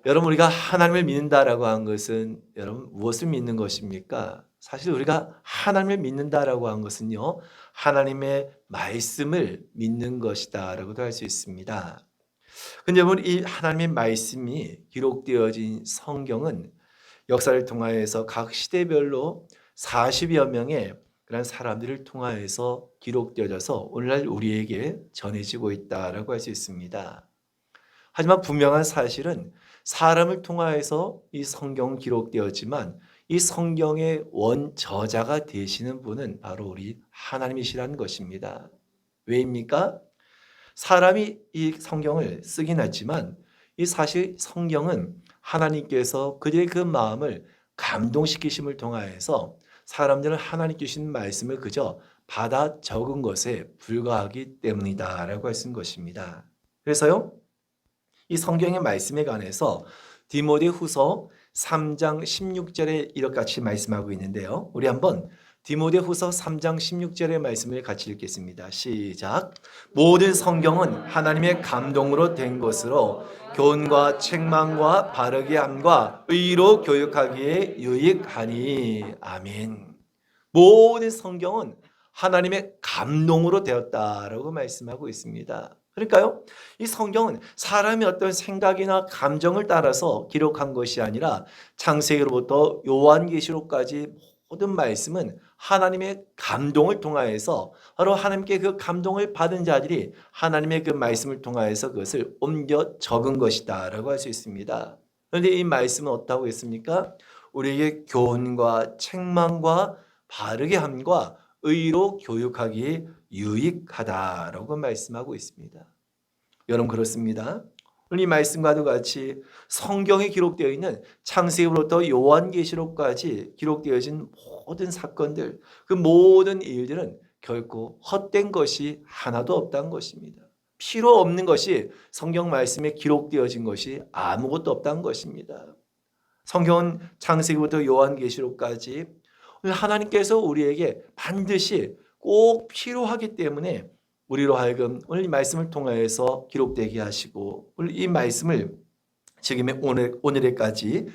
여러분, 우리가 하나님을 믿는다라고 한 것은 여러분 무엇을 믿는 것입니까? 사실 우리가 하나님을 믿는다라고 한 것은요, 하나님의 말씀을 믿는 것이다라고도 할 수 있습니다. 근데 여러분, 이 하나님의 말씀이 기록되어진 성경은 역사를 통하여서 각 시대별로 40여 명의 그런 사람들을 통하여서 기록되어져서 오늘날 우리에게 전해지고 있다라고 할 수 있습니다. 하지만 분명한 사실은 사람을 통하여서 이 성경은 기록되었지만 이 성경의 원저자가 되시는 분은 바로 우리 하나님이시라는 것입니다. 왜입니까? 사람이 이 성경을 쓰긴 했지만 이 사실 성경은 하나님께서 그들의 그 마음을 감동시키심을 통하여서 사람들은 하나님께 주신 말씀을 그저 받아 적은 것에 불과하기 때문이다라고 하신 것입니다. 그래서요, 이 성경의 말씀에 관해서 디모데후서 3장 16절에 이렇게 같이 말씀하고 있는데요. 우리 한번 디모데후서 3장 16절의 말씀을 같이 읽겠습니다. 시작. 모든 성경은 하나님의 감동으로 된 것으로 교훈과 책망과 바르게 함과 의로 교육하기에 유익하니. 아멘. 모든 성경은 하나님의 감동으로 되었다라고 말씀하고 있습니다. 그러니까요, 이 성경은 사람의 어떤 생각이나 감정을 따라서 기록한 것이 아니라 창세기로부터 요한계시록까지 모든 말씀은 하나님의 감동을 통하여서 바로 하나님께 그 감동을 받은 자들이 하나님의 그 말씀을 통하여서 그것을 옮겨 적은 것이다라고 할 수 있습니다. 그런데 이 말씀은 어떻다고 했습니까? 우리에게 교훈과 책망과 바르게 함과 의로 교육하기에 유익하다라고 말씀하고 있습니다. 여러분, 그렇습니다. 이 말씀과도 같이 성경에 기록되어 있는 창세기부터 요한계시록까지 기록되어진 모든 사건들, 그 모든 일들은 결코 헛된 것이 하나도 없다는 것입니다. 필요 없는 것이 성경 말씀에 기록되어진 것이 아무것도 없다는 것입니다. 성경은 창세기부터 요한계시록까지 하나님께서 우리에게 반드시 꼭 필요하기 때문에 우리로 하여금 오늘 이 말씀을 통하여서 기록되게 하시고 오늘 이 말씀을 지금의 오늘에까지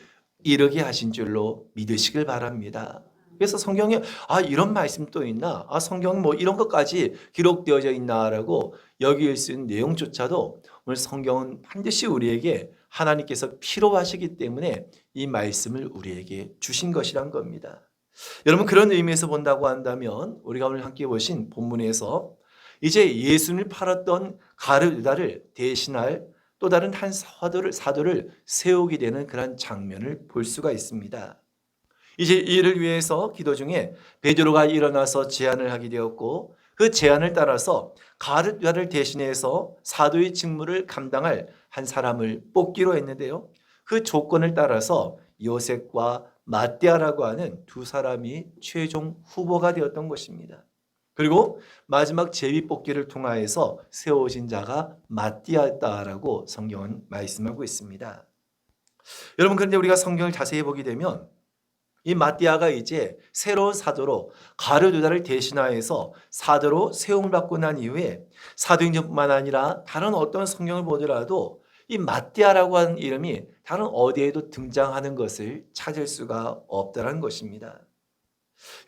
이르게 하신 줄로 믿으시길 바랍니다. 그래서 성경에 이런 말씀 또 있나? 성경 뭐 이런 것까지 기록되어져 있나라고 여길 수 있는 내용조차도 오늘 성경은 반드시 우리에게 하나님께서 필요하시기 때문에 이 말씀을 우리에게 주신 것이란 겁니다. 여러분, 그런 의미에서 본다고 한다면 우리가 오늘 함께 보신 본문에서 이제 예수님을 팔았던 가룟 유다를 대신할 또 다른 한 사도를 세우게 되는 그런 장면을 볼 수가 있습니다. 이제 이를 위해서 기도 중에 베드로가 일어나서 제안을 하게 되었고 그 제안을 따라서 가룟 유다를 대신해서 사도의 직무를 감당할 한 사람을 뽑기로 했는데요. 그 조건을 따라서 요셉과 마띠아라고 하는 두 사람이 최종 후보가 되었던 것입니다. 그리고 마지막 제비 뽑기를 통하여서 세워진 자가 마띠아였다라고 성경은 말씀하고 있습니다. 여러분, 그런데 우리가 성경을 자세히 보게 되면 이 마띠아가 이제 새로운 사도로 가룟 유다를 대신하여서 사도로 세움을 받고 난 이후에 사도행전뿐만 아니라 다른 어떤 성경을 보더라도 이 마띠아라고 하는 이름이 다른 어디에도 등장하는 것을 찾을 수가 없다는 것입니다.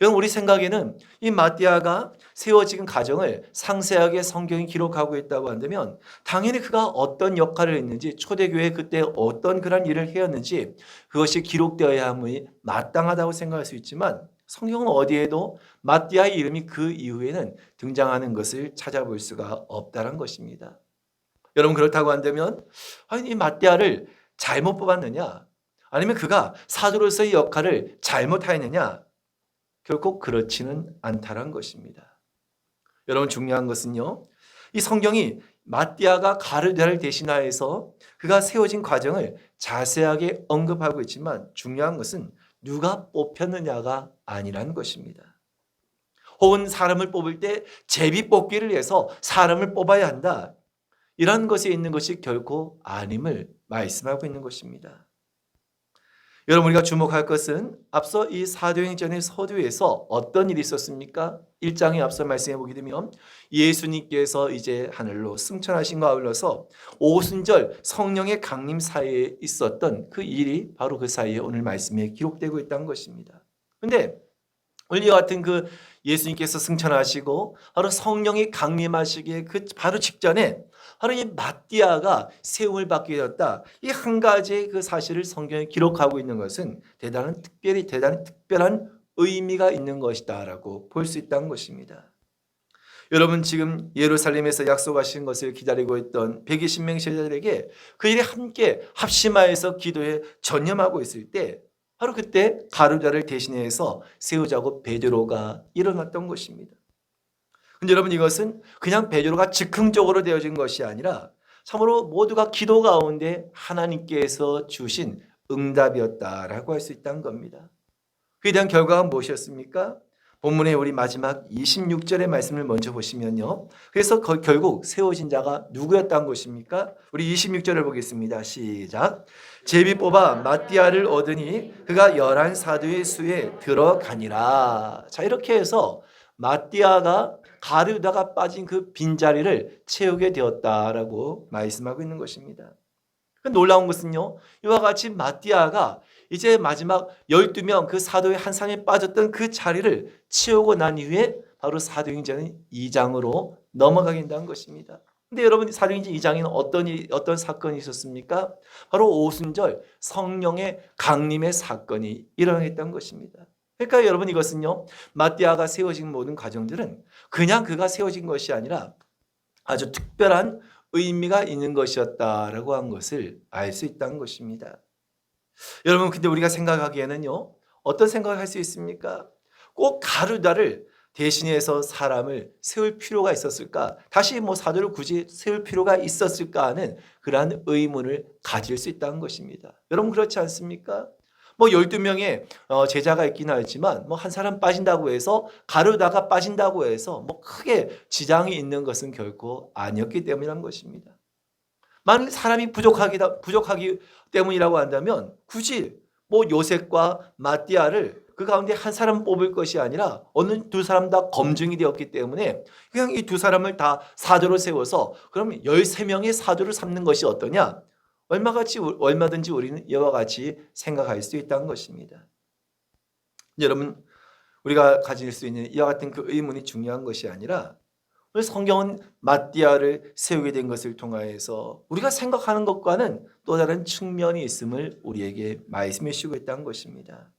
여러분, 우리 생각에는 이 마띠아가 세워진 가정을 상세하게 성경이 기록하고 있다고 한다면 당연히 그가 어떤 역할을 했는지, 초대교회 그때 어떤 그런 일을 해왔는지 그것이 기록되어야 함이 마땅하다고 생각할 수 있지만 성경은 어디에도 마띠아의 이름이 그 이후에는 등장하는 것을 찾아볼 수가 없다는 것입니다. 여러분, 그렇다고 한다면 이 마띠아를 잘못 뽑았느냐, 아니면 그가 사도로서의 역할을 잘못하였느냐, 결코 그렇지는 않다는 것입니다. 여러분, 중요한 것은요, 이 성경이 마띠아가 가룟 유다를 대신하여서 그가 세워진 과정을 자세하게 언급하고 있지만 중요한 것은 누가 뽑혔느냐가 아니라는 것입니다. 혹은 사람을 뽑을 때 제비 뽑기를 위해서 사람을 뽑아야 한다, 이런 것에 있는 것이 결코 아님을 말씀하고 있는 것입니다. 여러분 우리가 주목할 것은 앞서 이 사도행전의 서두에서 어떤 일이 있었습니까? 1장에 앞서 말씀해 보게 되면 예수님께서 이제 하늘로 승천하신 것과 아울러서 오순절 성령의 강림 사이에 있었던 그 일이 바로 그 사이에 오늘 말씀에 기록되고 있다는 것입니다. 그런데 오늘 이와 같은 그 예수님께서 승천하시고 바로 성령이 강림하시기에 그 바로 직전에 바로 이 마띠아가 세움을 받게 되었다. 이 한 가지의 그 사실을 성경에 기록하고 있는 것은 대단히 특별한 의미가 있는 것이다라고 볼 수 있다는 것입니다. 여러분 지금 예루살렘에서 약속하신 것을 기다리고 있던 120명 제자들에게 그 일에 함께 합심하여서 기도에 전념하고 있을 때 바로 그때 가룟자를 대신해서 세우자고 베드로가 일어났던 것입니다. 근데 여러분 이것은 그냥 베드로가 즉흥적으로 되어진 것이 아니라 참으로 모두가 기도 가운데 하나님께서 주신 응답이었다라고 할 수 있다는 겁니다. 그에 대한 결과가 무엇이었습니까? 본문의 우리 마지막 26절의 말씀을 먼저 보시면요. 그래서 결국 세워진 자가 누구였다는 것입니까? 우리 26절을 보겠습니다. 시작. 제비 뽑아 마띠아를 얻으니 그가 11 사도의 수에 들어가니라. 자, 이렇게 해서 마띠아가 가룟유다가 빠진 그 빈자리를 채우게 되었다라고 말씀하고 있는 것입니다. 놀라운 것은요, 이와 같이 마띠아가 이제 마지막 12명 그 사도의 한 사람이 빠졌던 그 자리를 채우고 난 이후에 바로 사도행전 2장으로 넘어가게 된다는 것입니다. 근데 여러분 사도행전 2장에는 어떤 사건이 있었습니까? 바로 오순절 성령의 강림의 사건이 일어났다는 것입니다. 그러니까 여러분 이것은요, 마띠아가 세워진 모든 과정들은 그냥 그가 세워진 것이 아니라 아주 특별한 의미가 있는 것이었다라고 한 것을 알 수 있다는 것입니다. 여러분 근데 우리가 생각하기에는요, 어떤 생각을 할 수 있습니까? 꼭 가룟유다를 대신해서 사람을 세울 필요가 있었을까? 다시 사도를 굳이 세울 필요가 있었을까 하는 그러한 의문을 가질 수 있다는 것입니다. 여러분 그렇지 않습니까? 12명의 제자가 있긴 하지만 한 사람 빠진다고 해서 가룟유다가 빠진다고 해서 크게 지장이 있는 것은 결코 아니었기 때문이란 것입니다. 만일 사람이 부족하기 때문이라고 한다면 굳이 요셉과 마띠아를 그 가운데 한 사람 뽑을 것이 아니라 어느 두 사람 다 검증이 되었기 때문에 그냥 이 두 사람을 다 사도로 세워서 그러면 13명의 사도를 삼는 것이 어떠냐? 얼마든지 우리는 이와 같이 생각할 수 있다는 것입니다. 여러분 우리가 가질 수 있는 이와 같은 그 의문이 중요한 것이 아니라 오늘 성경은 마띠아를 세우게 된 것을 통하여서 우리가 생각하는 것과는 또 다른 측면이 있음을 우리에게 말씀해 주시고 있다는 것입니다.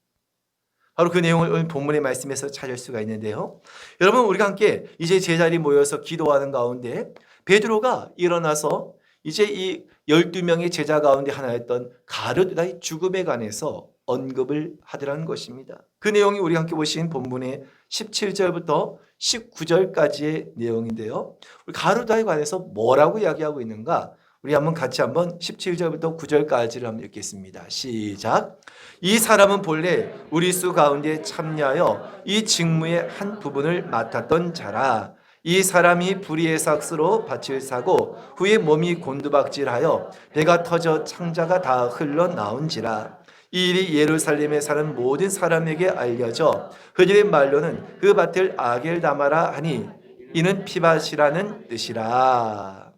바로 그 내용을 오늘 본문의 말씀에서 찾을 수가 있는데요. 여러분 우리가 함께 이제 제자리 모여서 기도하는 가운데 베드로가 일어나서 이제 이 12명의 제자 가운데 하나였던 가룟유다의 죽음에 관해서 언급을 하더라는 것입니다. 그 내용이 우리 함께 보신 본문의 17절부터 19절까지의 내용인데요. 우리 가룟유다에 관해서 뭐라고 이야기하고 있는가? 우리 같이 17절부터 9절까지를 한번 읽겠습니다. 시작. 이 사람은 본래 우리 수 가운데 참여하여 이 직무의 한 부분을 맡았던 자라. 이 사람이 불의의 삭스로 밭을 사고 후에 몸이 곤두박질하여 배가 터져 창자가 다 흘러나온지라. 이 일이 예루살렘에 사는 모든 사람에게 알려져 그들의 말로는 그 밭을 아겔다마라 하니 이는 피밭이라는 뜻이라.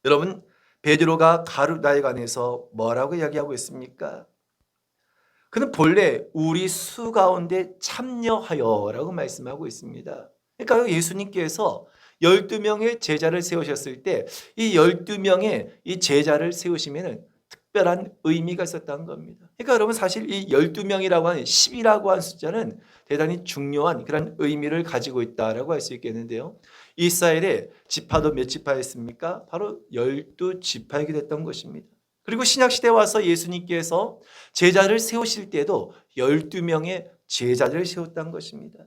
여러분 베드로가 가룟유다에 관해서 뭐라고 이야기하고 있습니까? 그는 본래 우리 수 가운데 참여하여라고 말씀하고 있습니다. 그러니까 예수님께서 12명의 제자를 세우셨을 때 이 12명의 이 제자를 세우시면 특별한 의미가 있었다는 겁니다. 그러니까 여러분 사실 이 12명이라고 하는 10이라고 하는 숫자는 대단히 중요한 그런 의미를 가지고 있다라고 할 수 있겠는데요. 이스라엘의 지파도 몇 지파였습니까? 바로 12지파이게 됐던 것입니다. 그리고 신약시대에 와서 예수님께서 제자를 세우실 때도 12명의 제자들을 세웠다는 것입니다.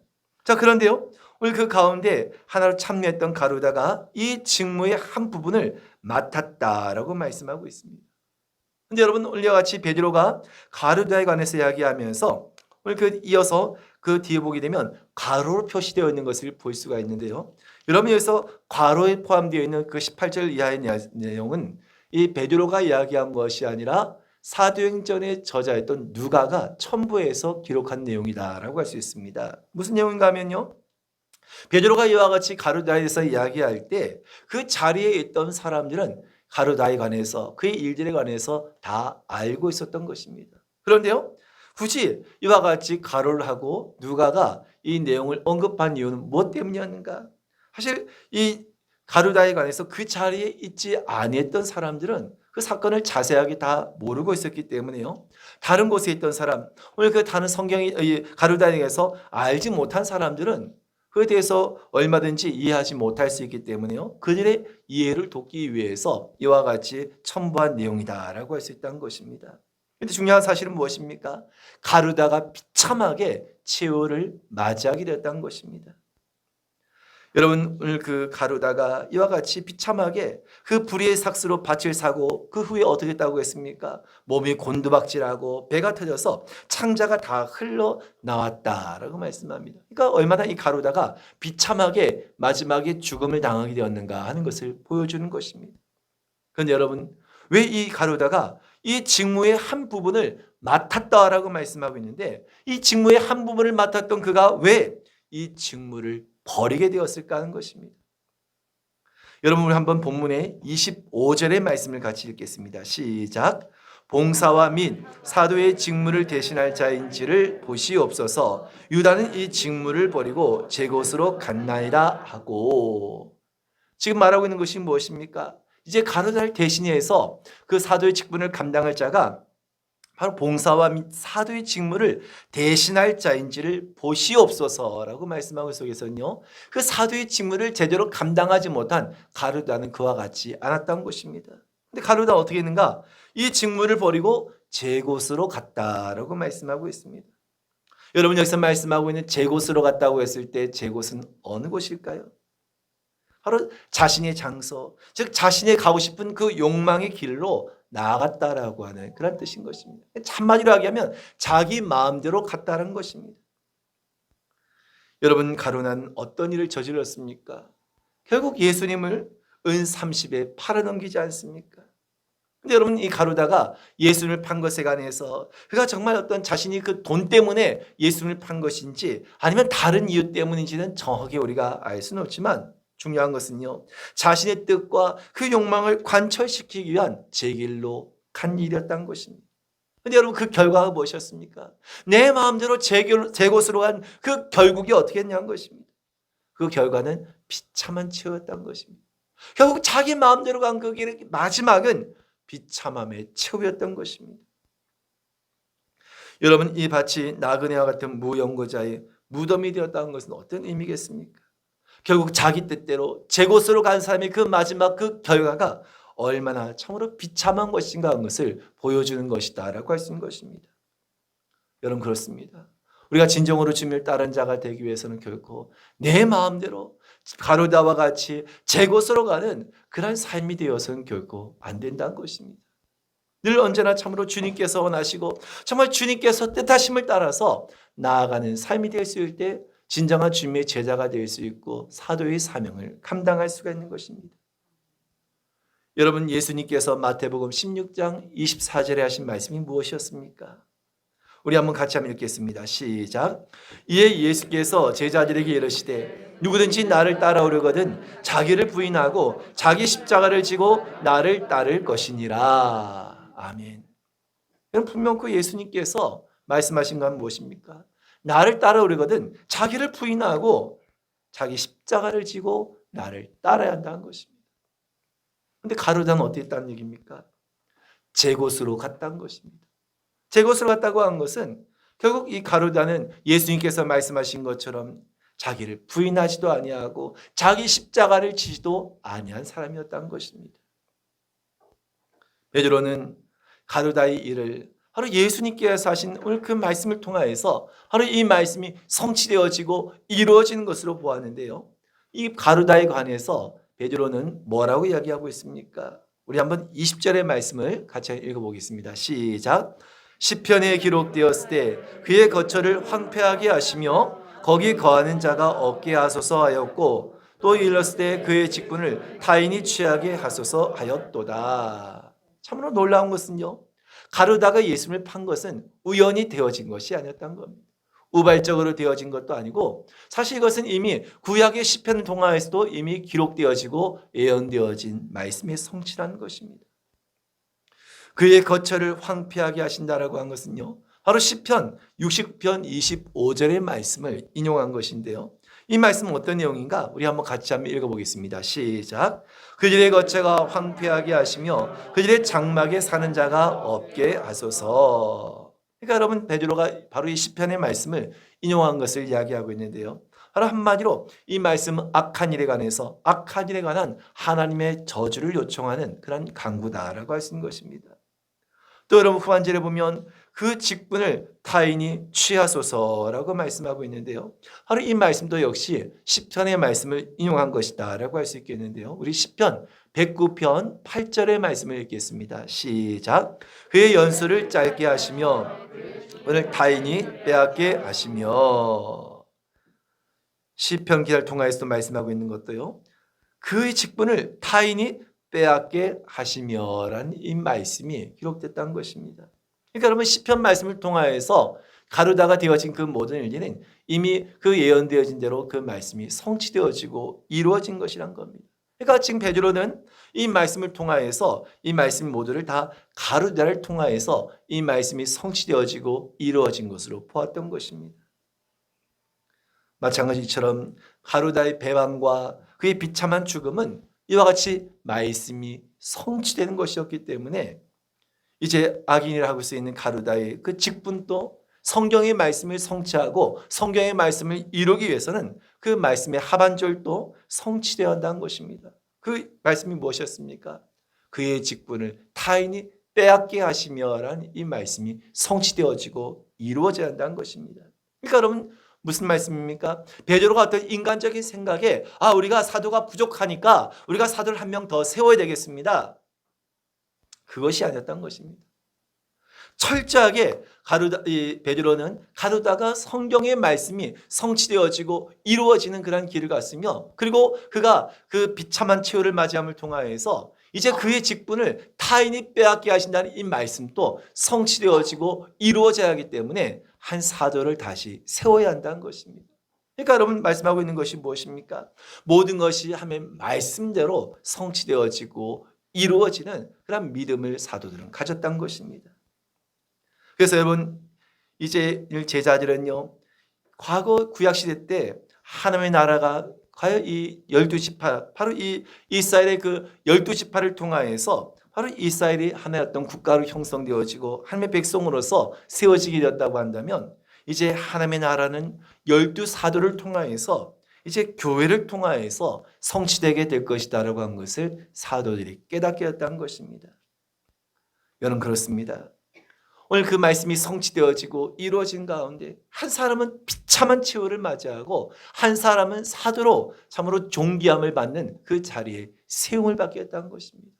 자, 그런데요. 오늘 그 가운데 하나로 참여했던 가룟유다가 이 직무의 한 부분을 맡았다라고 말씀하고 있습니다. 근데 여러분 오늘과 같이 베드로가 가룟유다에 관해서 이야기하면서 오늘 이어서 그 뒤에 보게 되면 괄호로 표시되어 있는 것을 볼 수가 있는데요. 여러분 여기서 괄호에 포함되어 있는 그 18절 이하의 내용은 이 베드로가 이야기한 것이 아니라 사도행전의 저자였던 누가가 첨부해서 기록한 내용이다라고 할 수 있습니다. 무슨 내용인가 하면요. 베드로가 이와 같이 가룟다에서 이야기할 때 그 자리에 있던 사람들은 가룟다에 관해서 그의 일들에 관해서 다 알고 있었던 것입니다. 그런데요. 굳이 이와 같이 가로를 하고 누가가 이 내용을 언급한 이유는 무엇 때문이었는가? 사실 이 가룟다에 관해서 그 자리에 있지 아니했던 사람들은 그 사건을 자세하게 다 모르고 있었기 때문에요. 다른 곳에 있던 사람, 오늘 그 다른 성경이 가룟다에서 알지 못한 사람들은 그에 대해서 얼마든지 이해하지 못할 수 있기 때문에요. 그들의 이해를 돕기 위해서 이와 같이 첨부한 내용이다라고 할 수 있다는 것입니다. 그런데 중요한 사실은 무엇입니까? 가룟다가 비참하게 최후를 맞이하게 되었다는 것입니다. 여러분 오늘 그 가룟다가 이와 같이 비참하게 그 불의의 삭스로 밭을 사고 그 후에 어떻게 했다고 했습니까? 몸이 곤두박질하고 배가 터져서 창자가 다 흘러나왔다라고 말씀합니다. 그러니까 얼마나 이 가룟다가 비참하게 마지막에 죽음을 당하게 되었는가 하는 것을 보여주는 것입니다. 그런데 여러분 왜 이 가룟다가 이 직무의 한 부분을 맡았다라고 말씀하고 있는데 이 직무의 한 부분을 맡았던 그가 왜 이 직무를 버리게 되었을까 하는 것입니다. 여러분 우리 한번 본문의 25절의 말씀을 같이 읽겠습니다. 시작. 봉사와 및 사도의 직무를 대신할 자인지를 보시옵소서. 유다는 이 직무를 버리고 제 곳으로 갔나이다 하고. 지금 말하고 있는 것이 무엇입니까? 이제 가룟다를 대신해서 그 사도의 직분을 감당할 자가 바로 봉사와 및 사도의 직무를 대신할 자인지를 보시옵소서라고 말씀하고 속에서는요. 그 사도의 직무를 제대로 감당하지 못한 가룟다는 그와 같지 않았던 것입니다. 근데 가룟다 어떻게 했는가? 이 직무를 버리고 제 곳으로 갔다라고 말씀하고 있습니다. 여러분 여기서 말씀하고 있는 제 곳으로 갔다고 했을 때 제 곳은 어느 곳일까요? 바로 자신의 장소, 즉 자신이 가고 싶은 그 욕망의 길로 나아갔다라고 하는 그런 뜻인 것입니다. 한마디로 하면 자기 마음대로 갔다는 것입니다. 여러분 가룟다는 어떤 일을 저질렀습니까? 결국 예수님을 은 30에 팔아넘기지 않습니까? 근데 여러분 이 가룟다가 예수님을 판 것에 관해서 그가 정말 어떤 자신이 그 돈 때문에 예수님을 판 것인지 아니면 다른 이유 때문인지는 정확하게 우리가 알 수는 없지만 중요한 것은요. 자신의 뜻과 그 욕망을 관철시키기 위한 제 길로 간 일이었다는 것입니다. 그런데 여러분 그 결과가 무엇이었습니까? 내 마음대로 제 곳으로 간 그 결국이 어떻게 했냐는 것입니다. 그 결과는 비참한 최후였다는 것입니다. 결국 자기 마음대로 간 그 길의 마지막은 비참함의 최후였던 것입니다. 여러분 이 밭이 나그네와 같은 무연고자의 무덤이 되었다는 것은 어떤 의미겠습니까? 결국 자기 뜻대로 제 곳으로 간 사람의 그 마지막 그 결과가 얼마나 참으로 비참한 것인가 하는 것을 보여주는 것이다라고 할 수 있는 것입니다. 여러분 그렇습니다. 우리가 진정으로 주님을 따르는 자가 되기 위해서는 결코 내 마음대로 가룟다와 같이 제 곳으로 가는 그런 삶이 되어서는 결코 안 된다는 것입니다. 늘 언제나 참으로 주님께서 원하시고 정말 주님께서 뜻하심을 따라서 나아가는 삶이 될 수 있을 때 진정한 주님의 제자가 될 수 있고 사도의 사명을 감당할 수가 있는 것입니다. 여러분 예수님께서 마태복음 16장 24절에 하신 말씀이 무엇이었습니까? 우리 한번 같이 한번 읽겠습니다. 시작. 이에 예수께서 제자들에게 이르시되 누구든지 나를 따라오려거든 자기를 부인하고 자기 십자가를 지고 나를 따를 것이니라. 아멘. 분명 그 예수님께서 말씀하신 건 무엇입니까? 나를 따라오려거든 자기를 부인하고 자기 십자가를 지고 나를 따라야 한다는 것입니다. 그런데 가룟다는 어떻게 했다는 얘기입니까? 제 곳으로 갔다는 것입니다. 제 곳으로 갔다고 한 것은 결국 이 가룟다는 예수님께서 말씀하신 것처럼 자기를 부인하지도 아니하고 자기 십자가를 지지도 아니한 사람이었다는 것입니다. 베드로는 가룟다의 일을 바로 예수님께서 하신 오늘 그 말씀을 통하여서 바로 이 말씀이 성취되어지고 이루어지는 것으로 보았는데요. 이 가룟다에 관해서 베드로는 뭐라고 이야기하고 있습니까? 우리 한번 20절의 말씀을 같이 읽어보겠습니다. 시작. 시편에 기록되었을 때 그의 거처를 황폐하게 하시며 거기 거하는 자가 없게 하소서 하였고 또 일렀을 때 그의 직분을 타인이 취하게 하소서 하였도다. 참으로 놀라운 것은요. 가룟유다가 예수님을 판 것은 우연히 되어진 것이 아니었던 겁니다. 우발적으로 되어진 것도 아니고 사실 이것은 이미 구약의 시편 동화에서도 이미 기록되어지고 예언되어진 말씀의 성취라는 것입니다. 그의 거처를 황폐하게 하신다라고 한 것은요, 바로 시편 60편 25절의 말씀을 인용한 것인데요. 이 말씀은 어떤 내용인가? 우리 한번 같이 한번 읽어보겠습니다. 시작. 그들의 거처가 황폐하게 하시며 그들의 장막에 사는 자가 없게 하소서. 그러니까 여러분, 베드로가 바로 이 시편의 말씀을 인용한 것을 이야기하고 있는데요. 바로 한마디로 이 말씀은 악한 일에 관한 하나님의 저주를 요청하는 그런 강구다라고 할 수 있는 것입니다. 또 여러분, 후반절에 보면 그 직분을 타인이 취하소서라고 말씀하고 있는데요. 바로 이 말씀도 역시 시편의 말씀을 인용한 것이다라고 할 수 있겠는데요. 우리 시편 109편 8절의 말씀을 읽겠습니다. 시작. 그의 연수를 짧게 하시며 오늘 타인이 빼앗게 하시며. 시편 기사를 통하여서도 말씀하고 있는 것도요, 그의 직분을 타인이 빼앗게 하시며라는 이 말씀이 기록됐다는 것입니다. 그러니까 여러분, 시편 말씀을 통하여서 가룟유다가 되어진 그 모든 일들은 이미 그 예언되어진 대로 그 말씀이 성취되어지고 이루어진 것이란 겁니다. 그러니까 지금 베드로는 이 말씀을 통하여서 이 말씀 모두를 다 가룟유다를 통하여서 이 말씀이 성취되어지고 이루어진 것으로 보았던 것입니다. 마찬가지처럼 가룟유다의 배반과 그의 비참한 죽음은 이와 같이 말씀이 성취되는 것이었기 때문에 이제 악인이라고 할 수 있는 가룟유다의 그 직분도 성경의 말씀을 성취하고 성경의 말씀을 이루기 위해서는 그 말씀의 하반절도 성취되어야 한다는 것입니다. 그 말씀이 무엇이었습니까? 그의 직분을 타인이 빼앗게 하시며라는 이 말씀이 성취되어지고 이루어져야 한다는 것입니다. 그러니까 여러분, 무슨 말씀입니까? 베드로가 어떤 인간적인 생각에 우리가 사도가 부족하니까 우리가 사도를 한 명 더 세워야 되겠습니다. 그것이 아니었던 것입니다. 철저하게 베드로는 가룟유다가 성경의 말씀이 성취되어지고 이루어지는 그런 길을 갔으며, 그리고 그가 그 비참한 최후를 맞이함을 통하여서 이제 그의 직분을 타인이 빼앗게 하신다는 이 말씀도 성취되어지고 이루어져야 하기 때문에 한 사도를 다시 세워야 한다는 것입니다. 그러니까 여러분, 말씀하고 있는 것이 무엇입니까? 모든 것이 하나님의 말씀대로 성취되어지고 이루어지는 그런 믿음을 사도들은 가졌다는 것입니다. 그래서 여러분, 이제 제자들은요, 과거 구약시대 때 하나님의 나라가 과연 이 12지파, 바로 이 이스라엘의 그 12지파를 통하여서 바로 이스라엘이 하나의 어떤 국가로 형성되어지고 하나님의 백성으로서 세워지게 되었다고 한다면, 이제 하나님의 나라는 12사도를 통하여서 이제 교회를 통하여서 성취되게 될 것이다라고 한 것을 사도들이 깨닫게 됐다는 것입니다. 여러분, 그렇습니다. 오늘 그 말씀이 성취되어지고 이루어진 가운데 한 사람은 비참한 최후를 맞이하고 한 사람은 사도로 참으로 존귀함을 받는 그 자리에 세움을 받게 됐다는 것입니다.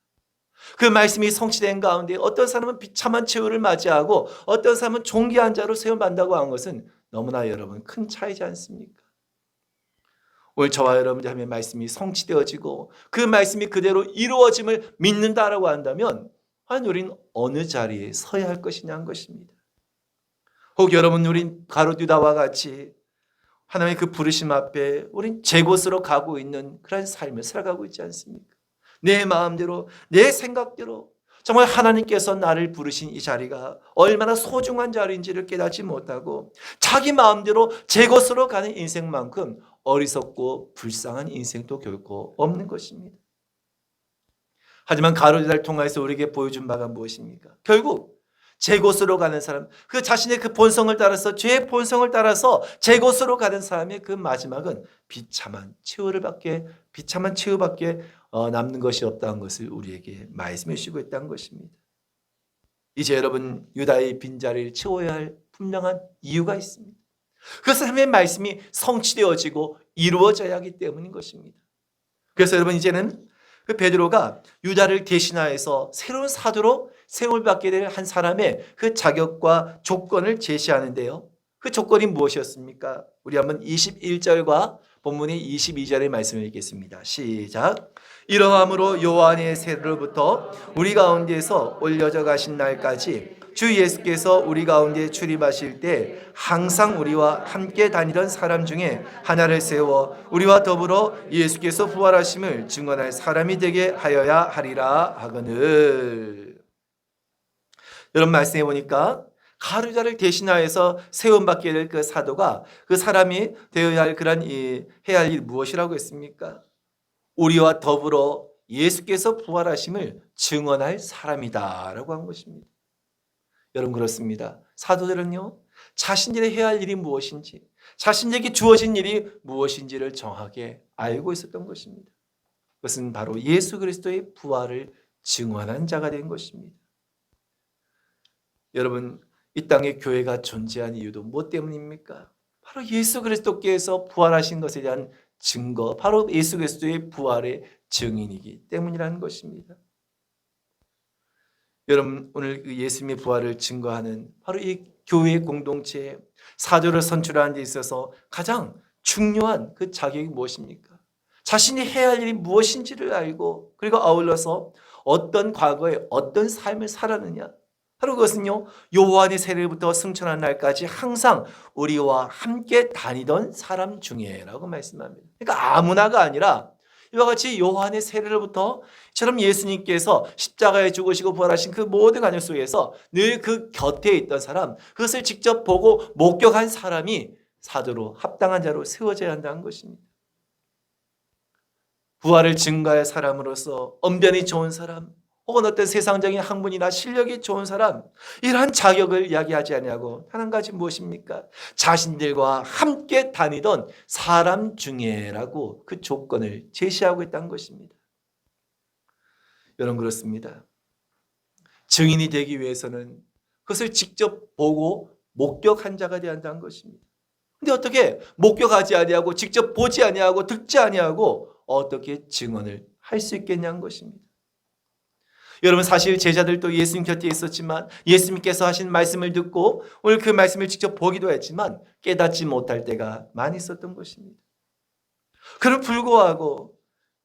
그 말씀이 성취된 가운데 어떤 사람은 비참한 최후를 맞이하고 어떤 사람은 존귀한 자로 세움받는다고 한 것은 너무나 여러분 큰 차이지 않습니까? 오늘 저와 여러분들 하나님의 말씀이 성취되어지고 그 말씀이 그대로 이루어짐을 믿는다라고 한다면 과연 우리는 어느 자리에 서야 할 것이냐는 것입니다. 혹 여러분, 우린 가룟유다와 같이 하나님의 그 부르심 앞에 우린 제 곳으로 가고 있는 그런 삶을 살아가고 있지 않습니까? 내 마음대로, 내 생각대로 정말 하나님께서 나를 부르신 이 자리가 얼마나 소중한 자리인지를 깨닫지 못하고 자기 마음대로 제 곳으로 가는 인생만큼 어리석고 불쌍한 인생도 결코 없는 것입니다. 하지만 가룟유다를 통해서 우리에게 보여준 바가 무엇입니까? 결국 제 곳으로 가는 사람, 그 자신의 그 본성을 따라서, 죄의 본성을 따라서 제 곳으로 가는 사람의 그 마지막은 비참한 최후밖에 남는 것이 없다는 것을 우리에게 말씀해 주시고 있다는 것입니다. 이제 여러분, 유다의 빈자리를 채워야 할 분명한 이유가 있습니다. 그것은 하나님의 말씀이 성취되어지고 이루어져야 하기 때문인 것입니다. 그래서 여러분, 이제는 그 베드로가 유다를 대신하여서 새로운 사도로 세움을 받게 될 한 사람의 그 자격과 조건을 제시하는데요. 그 조건이 무엇이었습니까? 우리 한번 21절과 본문의 22절의 말씀을 읽겠습니다. 시작. 이러함으로 여호와 안의 세로부터 우리 가운데에서 올려져 가신 날까지 주 예수께서 우리 가운데 출입하실 때 항상 우리와 함께 다니던 사람 중에 하나를 세워 우리와 더불어 예수께서 부활하심을 증언할 사람이 되게 하여야 하리라 하거늘. 여러분 말씀해 보니까 가룟자를 대신하여서 세움받게 될 그 사도가 그 사람이 되어야 할 그런 해야 할 일 무엇이라고 했습니까? 우리와 더불어 예수께서 부활하심을 증언할 사람이다라고 한 것입니다. 여러분 그렇습니다. 사도들은요, 자신들이 해야 할 일이 무엇인지, 자신에게 주어진 일이 무엇인지를 정확하게 알고 있었던 것입니다. 그것은 바로 예수 그리스도의 부활을 증언한 자가 된 것입니다. 여러분, 이 땅에 교회가 존재한 이유도 무엇 때문입니까? 바로 예수 그리스도께서 부활하신 것에 대한 증거, 바로 예수 그리스도의 부활의 증인이기 때문이라는 것입니다. 여러분, 오늘 예수님의 부활을 증거하는 바로 이 교회 공동체에 사도를 선출하는 데 있어서 가장 중요한 그 자격이 무엇입니까? 자신이 해야 할 일이 무엇인지를 알고, 그리고 아울러서 어떤 과거에 어떤 삶을 살았느냐, 바로 그것은요, 요한의 세례부터 승천한 날까지 항상 우리와 함께 다니던 사람 중에라고 말씀합니다. 그러니까 아무나가 아니라 이와 같이 요한의 세례로부터 처럼 예수님께서 십자가에 죽으시고 부활하신 그 모든 과정 속에서 늘 그 곁에 있던 사람, 그것을 직접 보고 목격한 사람이 사도로 합당한 자로 세워져야 한다는 것입니다. 부활을 증거할 사람으로서 언변이 좋은 사람, 혹은 어떤 세상적인 학문이나 실력이 좋은 사람, 이러한 자격을 이야기하지 아니하고 한 가지 무엇입니까? 자신들과 함께 다니던 사람 중에라고 그 조건을 제시하고 있다는 것입니다. 여러분 그렇습니다. 증인이 되기 위해서는 그것을 직접 보고 목격한 자가 되어야 한다는 것입니다. 근데 어떻게 목격하지 아니하고 직접 보지 아니하고 듣지 아니하고 어떻게 증언을 할 수 있겠냐는 것입니다. 여러분 사실 제자들도 예수님 곁에 있었지만 예수님께서 하신 말씀을 듣고 오늘 그 말씀을 직접 보기도 했지만 깨닫지 못할 때가 많이 있었던 것입니다. 그럼 불구하고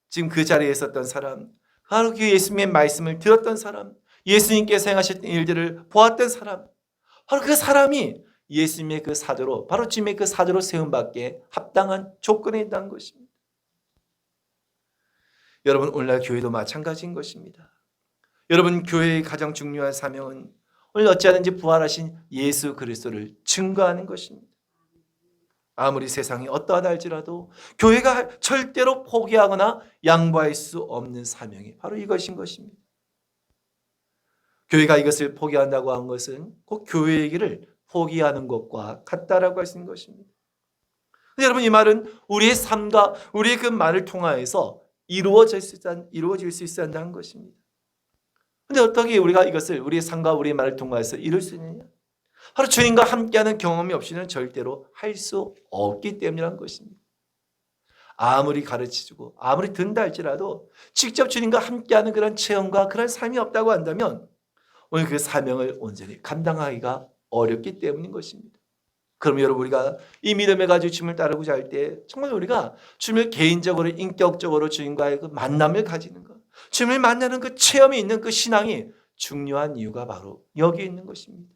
지금 그 자리에 있었던 사람, 바로 그 예수님의 말씀을 들었던 사람, 예수님께서 행하셨던 일들을 보았던 사람, 바로 그 사람이 예수님의 그 사도로, 바로 지금의 그 사도로 세움받기에 합당한 조건에 있다는 것입니다. 여러분 오늘날 교회도 마찬가지인 것입니다. 여러분 교회의 가장 중요한 사명은 오늘 어찌하든지 부활하신 예수 그리스도를 증거하는 것입니다. 아무리 세상이 어떠하다 할지라도 교회가 절대로 포기하거나 양보할 수 없는 사명이 바로 이것인 것입니다. 교회가 이것을 포기한다고 한 것은 곧 교회의 길을 포기하는 것과 같다라고 할 수 있는 것입니다. 여러분 이 말은 우리의 삶과 우리의 그 말을 통하여서 이루어질 수 있어야 한다는 것입니다. 그런데 어떻게 우리가 이것을 우리의 삶과 우리의 말을 통해서 이룰 수 있느냐? 바로 주님과 함께하는 경험이 없이는 절대로 할 수 없기 때문이라는 것입니다. 아무리 가르치고 아무리 든다 할지라도 직접 주님과 함께하는 그런 체험과 그런 삶이 없다고 한다면 오늘 그 사명을 온전히 감당하기가 어렵기 때문인 것입니다. 그럼 여러분 우리가 이 믿음을 가지고 주님을 따르고자 할 때 정말 우리가 주님을 개인적으로 인격적으로 주님과의 그 만남을 가지는 것, 주님을 만나는 그 체험이 있는 그 신앙이 중요한 이유가 바로 여기 있는 것입니다.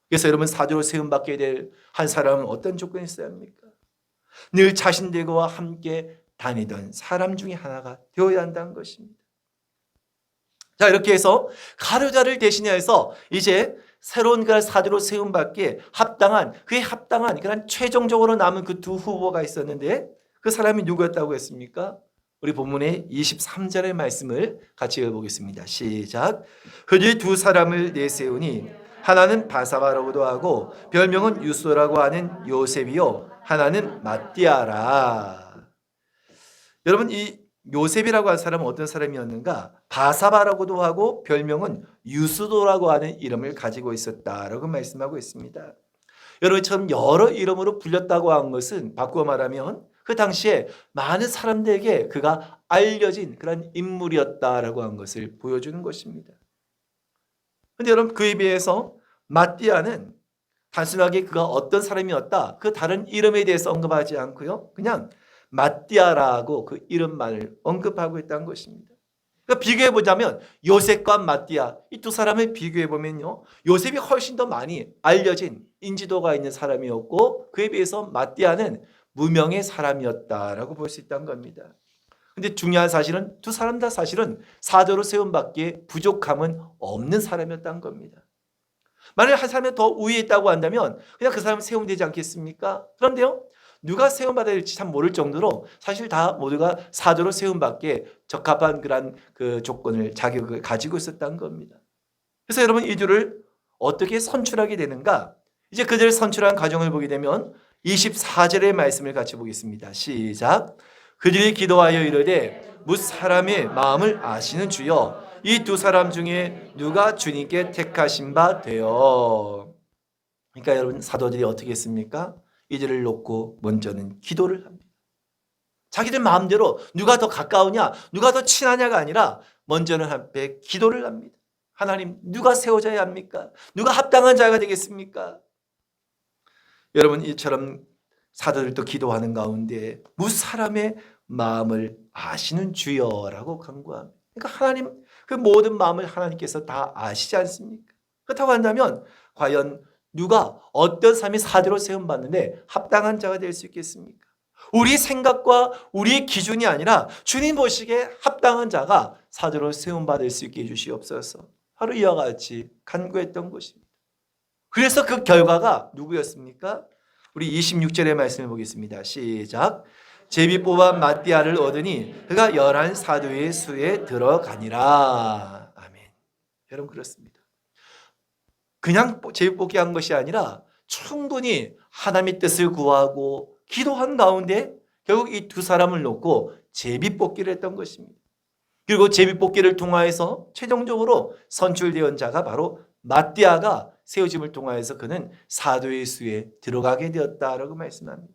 그래서 여러분 사도로 세움받게 될 한 사람은 어떤 조건이 있어야 합니까? 늘 자신들과 함께 다니던 사람 중에 하나가 되어야 한다는 것입니다. 자 이렇게 해서 가룟자를 대신해서 이제 새로운 그 사도로 세움받기에 합당한 그런 최종적으로 남은 그 두 후보가 있었는데 그 사람이 누구였다고 했습니까? 우리 본문의 23절의 말씀을 같이 읽어보겠습니다. 시작. 흔히 두 사람을 내세우니 하나는 바사바라고도 하고 별명은 유소라고 하는 요셉이요 하나는 마띠아라. 여러분 이 요셉이라고 하는 사람은 어떤 사람이었는가? 바사바라고도 하고 별명은 유스도라고 하는 이름을 가지고 있었다라고 말씀하고 있습니다. 여러분처럼 여러 이름으로 불렸다고 한 것은 바꾸어 말하면 그 당시에 많은 사람들에게 그가 알려진 그런 인물이었다라고 한 것을 보여주는 것입니다. 그런데 여러분 그에 비해서 마띠아는 단순하게 그가 어떤 사람이었다 그 다른 이름에 대해서 언급하지 않고요, 그냥 마띠아라고 그 이름만을 언급하고 있다는 것입니다. 그러니까 비교해 보자면 요셉과 마띠아 이 두 사람을 비교해 보면요, 요셉이 훨씬 더 많이 알려진 인지도가 있는 사람이었고 그에 비해서 마띠아는 무명의 사람이었다라고 볼 수 있다는 겁니다. 근데 중요한 사실은 두 사람 다 사실은 사도로 세움받기에 부족함은 없는 사람이었다는 겁니다. 만약 한 사람이 더 우위에 있다고 한다면 그냥 그 사람은 세우면 되지 않겠습니까? 그런데요, 누가 세움받아야 될지 참 모를 정도로 사실 다 모두가 사도로 세움받기에 적합한 그런 그 조건을, 자격을 가지고 있었다는 겁니다. 그래서 여러분, 이들을 어떻게 선출하게 되는가? 이제 그들을 선출한 과정을 보게 되면 24절의 말씀을 같이 보겠습니다. 시작. 그들이 기도하여 이르되 뭇 사람의 마음을 아시는 주여, 이 두 사람 중에 누가 주님께 택하신 바 되어. 그러니까 여러분, 사도들이 어떻게 했습니까? 이들을 놓고 먼저는 기도를 합니다. 자기들 마음대로 누가 더 가까우냐, 누가 더 친하냐가 아니라 먼저는 앞에 기도를 합니다. 하나님, 누가 세워져야 합니까? 누가 합당한 자가 되겠습니까? 여러분, 이처럼 사도들도 기도하는 가운데 무 사람의 마음을 아시는 주여라고 간구합니다. 그러니까 하나님, 그 모든 마음을 하나님께서 다 아시지 않습니까? 그렇다고 한다면 과연 누가 어떤 사람이 사도로 세움받는데 합당한 자가 될 수 있겠습니까? 우리 생각과 우리의 기준이 아니라 주님 보시기에 합당한 자가 사도로 세움받을 수 있게 해주시옵소서. 바로 이와 같이 간구했던 것입니다. 그래서 그 결과가 누구였습니까? 우리 26절의 말씀을 보겠습니다. 시작. 제비 뽑아 마띠아를 얻으니 그가 11 사도의 수에 들어가니라. 아멘. 여러분, 그렇습니다. 그냥 제비 뽑기 한 것이 아니라 충분히 하나님의 뜻을 구하고 기도한 가운데 결국 이 두 사람을 놓고 제비 뽑기를 했던 것입니다. 그리고 제비 뽑기를 통하여서 최종적으로 선출되은 자가 바로 마띠아가 세워짐을 통하여서 그는 사도의 수에 들어가게 되었다라고 말씀합니다.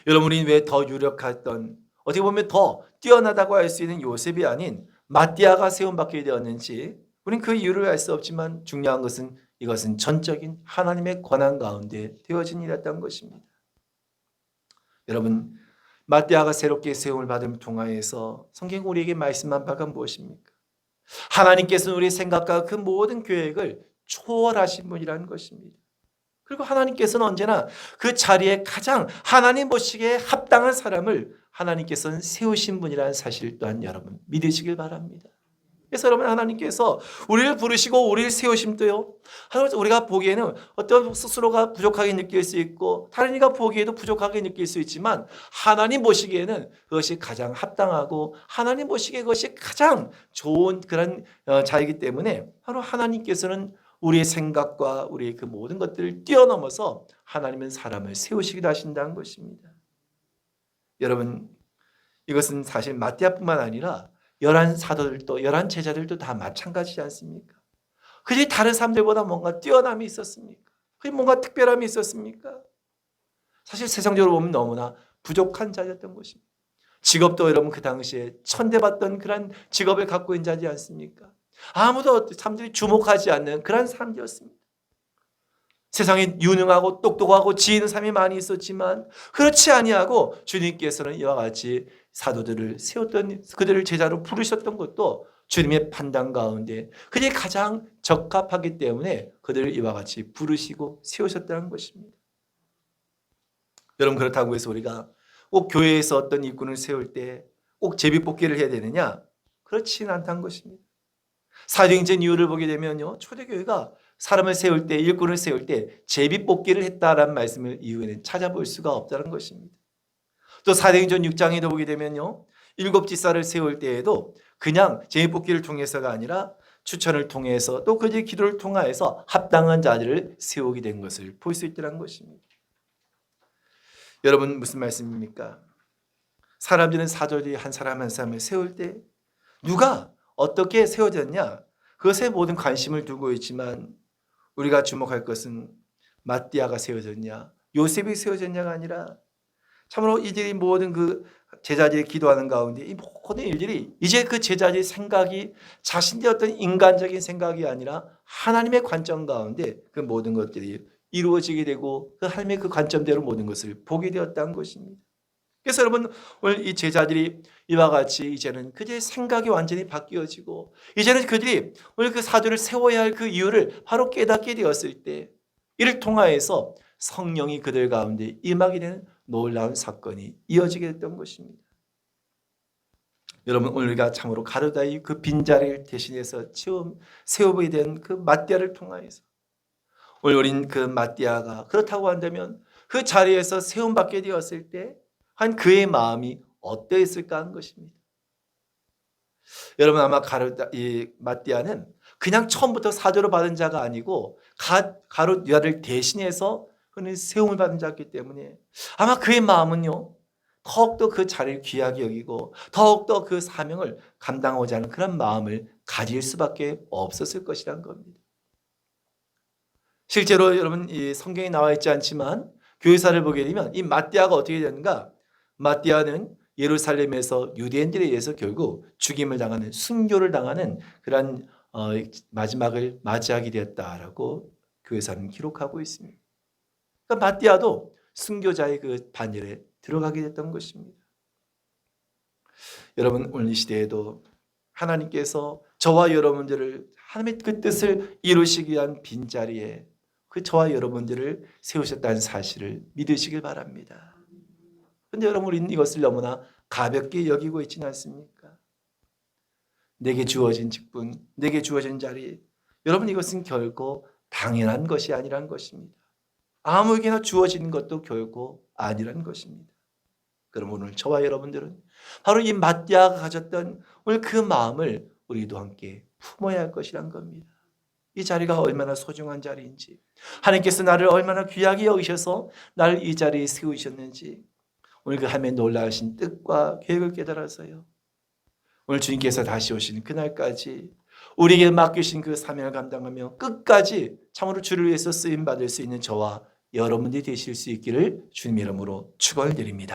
여러분이 왜 더 유력했던, 어떻게 보면 더 뛰어나다고 할 수 있는 요셉이 아닌 마띠아가 세움받게 되었는지 우리는 그 이유를 알 수 없지만 중요한 것은 이것은 전적인 하나님의 권한 가운데 되어진 일이었던 것입니다. 여러분, 마띠아가 새롭게 세움을 받음을 통하여서 성경 우리에게 말씀한 바가 무엇입니까? 하나님께서는 우리의 생각과 그 모든 계획을 초월하신 분이라는 것입니다. 그리고 하나님께서는 언제나 그 자리에 가장 하나님 보시기에 합당한 사람을 하나님께서는 세우신 분이라는 사실 또한 여러분 믿으시길 바랍니다. 그래서 여러분, 하나님께서 우리를 부르시고 우리를 세우심도요, 우리가 보기에는 어떤 스스로가 부족하게 느낄 수 있고 다른 이가 보기에도 부족하게 느낄 수 있지만 하나님 보시기에는 그것이 가장 합당하고 하나님 보시기에 그것이 가장 좋은 그런 자이기 때문에 바로 하나님께서는 우리의 생각과 우리의 그 모든 것들을 뛰어넘어서 하나님은 사람을 세우시기도 하신다는 것입니다. 여러분, 이것은 사실 마띠아뿐만 아니라 11 사도들도 11 제자들도 다 마찬가지지 않습니까? 그들이 다른 사람들보다 뭔가 뛰어남이 있었습니까? 그게 뭔가 특별함이 있었습니까? 사실 세상적으로 보면 너무나 부족한 자였던 것입니다. 직업도 여러분 그 당시에 천대받던 그런 직업을 갖고 있는 자지 않습니까? 아무도 사람들이 주목하지 않는 그런 사람들이었습니다. 세상에 유능하고 똑똑하고 지혜 있는 사람이 많이 있었지만 그렇지 아니하고 주님께서는 이와 같이 사도들을 세웠던, 그들을 제자로 부르셨던 것도 주님의 판단 가운데 그들이 가장 적합하기 때문에 그들을 이와 같이 부르시고 세우셨다는 것입니다. 여러분, 그렇다고 해서 우리가 꼭 교회에서 어떤 일꾼을 세울 때 꼭 제비뽑기를 해야 되느냐? 그렇지는 않다는 것입니다. 사도행전 이유를 보게 되면요, 초대교회가 사람을 세울 때, 일꾼을 세울 때 제비뽑기를 했다라는 말씀을 이후에는 찾아볼 수가 없다는 것입니다. 또 사도행전 6장에도 보게 되면요, 7 지사를 세울 때에도 그냥 제비뽑기를 통해서가 아니라 추천을 통해서 또 그들의 기도를 통하여서 합당한 자들을 세우게 된 것을 볼 수 있다는 것입니다. 여러분, 무슨 말씀입니까? 사람들은 사도들이 한 사람 한 사람을 세울 때 누가 어떻게 세워졌냐, 그것에 모든 관심을 두고 있지만 우리가 주목할 것은 마띠아가 세워졌냐, 요셉이 세워졌냐가 아니라 참으로 이들이 모든 그 제자들이 기도하는 가운데 이 모든 일들이 이제 그 제자들의 생각이 자신들의 어떤 인간적인 생각이 아니라 하나님의 관점 가운데 그 모든 것들이 이루어지게 되고 그 하나님의 그 관점대로 모든 것을 보게 되었다는 것입니다. 그래서 여러분 오늘 이 제자들이 이와 같이 이제는 그들의 생각이 완전히 바뀌어지고 이제는 그들이 오늘 그 사도를 세워야 할 그 이유를 바로 깨닫게 되었을 때 이를 통하여서 성령이 그들 가운데 임하게 되는 놀라운 사건이 이어지게 됐던 것입니다. 여러분 오늘 우리가 참으로 가룟다의 그 빈자리를 대신해서 세우게 된 그 마띠아를 통하여서 오늘 우린 그 마띠아가 그렇다고 한다면 그 자리에서 세움받게 되었을 때 한 그의 마음이 어떠했을까 하는 것입니다. 여러분 아마 이 마띠아는 그냥 처음부터 사도를 받은 자가 아니고 가룟유다를 대신해서 그는 세움을 받은 자였기 때문에 아마 그의 마음은요 더욱더 그 자리를 귀하게 여기고 더욱더 그 사명을 감당하고자 하는 그런 마음을 가질 수밖에 없었을 것이라는 겁니다. 실제로 여러분 이 성경에 나와 있지 않지만 교회사를 보게 되면 이 마띠아가 어떻게 되는가? 마띠아는 예루살렘에서 유대인들에 의해서 결국 죽임을 당하는 순교를 당하는 그런 마지막을 맞이하게 되었다라고 교회사는 기록하고 있습니다. 그러니까 마띠아도 순교자의 그 반열에 들어가게 됐던 것입니다. 여러분 오늘 이 시대에도 하나님께서 저와 여러분들을 하나님의 그 뜻을 이루시기 위한 빈자리에 그 저와 여러분들을 세우셨다는 사실을 믿으시길 바랍니다. 그런데 여러분 우리는 이것을 너무나 가볍게 여기고 있지는 않습니까? 내게 주어진 직분, 내게 주어진 자리, 여러분 이것은 결코 당연한 것이 아니란 것입니다. 아무에게나 주어지는 것도 결코 아니란 것입니다. 그럼 오늘 저와 여러분들은 바로 이 마띠아가 가졌던 오늘 그 마음을 우리도 함께 품어야 할 것이란 겁니다. 이 자리가 얼마나 소중한 자리인지, 하나님께서 나를 얼마나 귀하게 여기셔서 나를 이 자리에 세우셨는지 오늘 그 하나님의 놀라우신 뜻과 계획을 깨달아서요, 오늘 주님께서 다시 오시는 그날까지 우리에게 맡기신 그 사명을 감당하며 끝까지 참으로 주를 위해서 쓰임받을 수 있는 저와 여러분들이 되실 수 있기를 주님의 이름으로 축원을 드립니다.